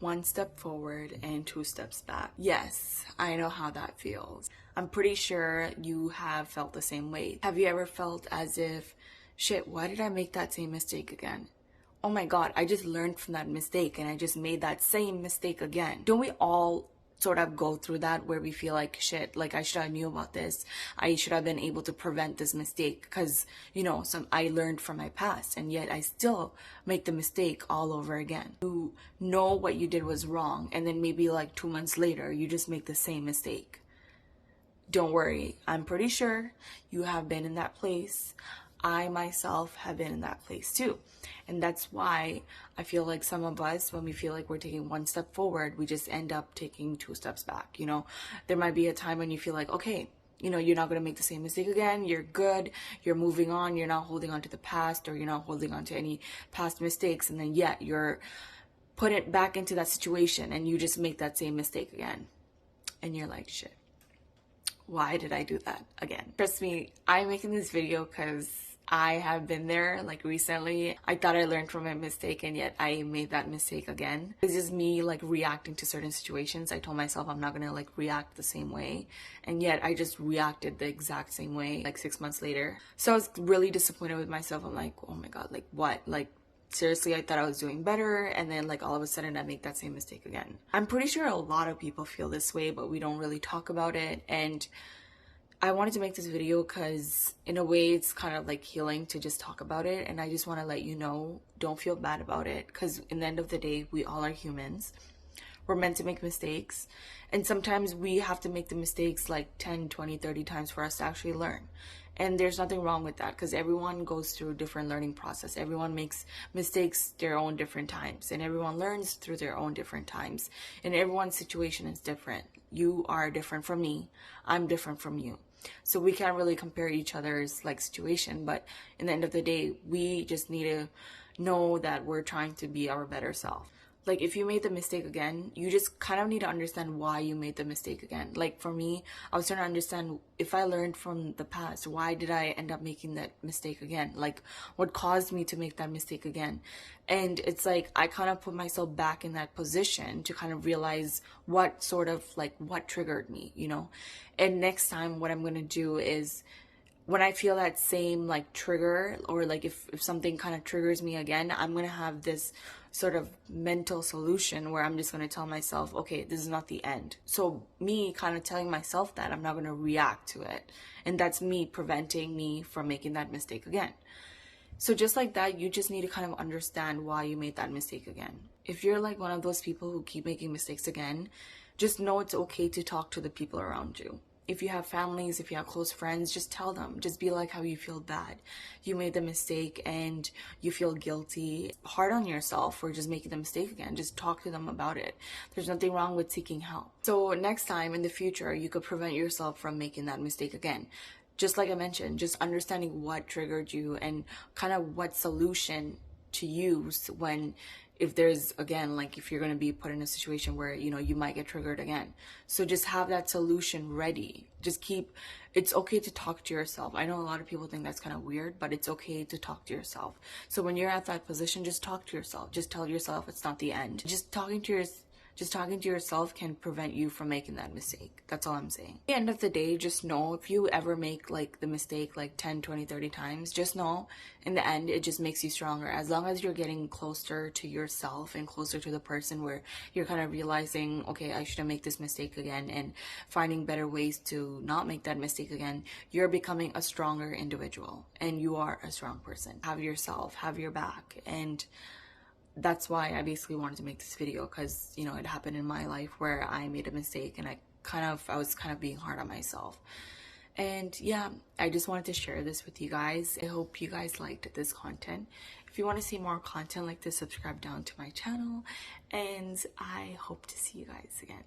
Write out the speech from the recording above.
One step forward and two steps back. Yes, I know how that feels. I'm pretty sure you have felt the same way. Have you ever felt as if, shit, why did I make that same mistake again? Oh my god, I just learned from that mistake and I just made that same mistake again. Don't we all sort of go through that where we feel like, shit, like I should have knew about this. I should have been able to prevent this mistake because, I learned from my past, and yet I still make the mistake all over again. You know what you did was wrong, and then maybe like 2 months later, you just make the same mistake. Don't worry, I'm pretty sure you have been in that place. I myself have been in that place too. And that's why I feel like some of us, when we feel like we're taking one step forward, we just end up taking two steps back. There might be a time when you feel like, okay, you're not going to make the same mistake again. You're good. You're moving on. You're not holding on to the past, or you're not holding on to any past mistakes. And then yet you're put it back into that situation and you just make that same mistake again. And you're like, shit, why did I do that again? Trust me, I'm making this video because I have been there like recently. I thought I learned from my mistake and yet I made that mistake again. It's just me like reacting to certain situations. I told myself I'm not gonna like react the same way, and yet I just reacted the exact same way like 6 months later. So I was really disappointed with myself. I'm like, oh my god, like what? Like seriously, I thought I was doing better, and then like all of a sudden I make that same mistake again. I'm pretty sure a lot of people feel this way, but we don't really talk about it. And I wanted to make this video because in a way it's kind of like healing to just talk about it, and I just want to let you know, don't feel bad about it, because in the end of the day, we all are humans. We're meant to make mistakes, and sometimes we have to make the mistakes like 10, 20, 30 times for us to actually learn. And there's nothing wrong with that, because everyone goes through a different learning process. Everyone makes mistakes their own different times, and everyone learns through their own different times, and everyone's situation is different. You are different from me. I'm different from you. So we can't really compare each other's like situation, but in the end of the day, we just need to know that we're trying to be our better self. Like if you made the mistake again, you just kind of need to understand why you made the mistake again. Like for me, I was trying to understand, if I learned from the past, why did I end up making that mistake again? Like what caused me to make that mistake again? And it's like I kind of put myself back in that position to kind of realize what triggered me, And next time what I'm going to do is, when I feel that same like trigger, or like if something kind of triggers me again, I'm going to have this sort of mental solution where I'm just going to tell myself, okay, this is not the end. So me kind of telling myself that I'm not going to react to it. And that's me preventing me from making that mistake again. So just like that, you just need to kind of understand why you made that mistake again. If you're like one of those people who keep making mistakes again, just know it's okay to talk to the people around you. If you have families, if you have close friends, just tell them. Just be like how you feel bad. You made the mistake and you feel guilty. Hard on yourself for just making the mistake again. Just talk to them about it. There's nothing wrong with seeking help. So next time in the future, you could prevent yourself from making that mistake again. Just like I mentioned, just understanding what triggered you and kind of what solution to use if there's, again, like if you're going to be put in a situation where, you might get triggered again. So just have that solution ready. It's okay to talk to yourself. I know a lot of people think that's kind of weird, but it's okay to talk to yourself. So when you're at that position, just talk to yourself. Just tell yourself it's not the end. Just talking to yourself can prevent you from making that mistake. That's all I'm saying. At the end of the day, just know if you ever make like the mistake like 10, 20, 30 times, just know in the end, it just makes you stronger. As long as you're getting closer to yourself and closer to the person where you're kind of realizing, okay, I shouldn't make this mistake again, and finding better ways to not make that mistake again, you're becoming a stronger individual, and you are a strong person. Have yourself, have your back. And that's why I basically wanted to make this video, because it happened in my life where I made a mistake and I was kind of being hard on myself. And yeah, I just wanted to share this with you guys. I hope you guys liked this content. If you want to see more content like this, subscribe down to my channel, and I hope to see you guys again.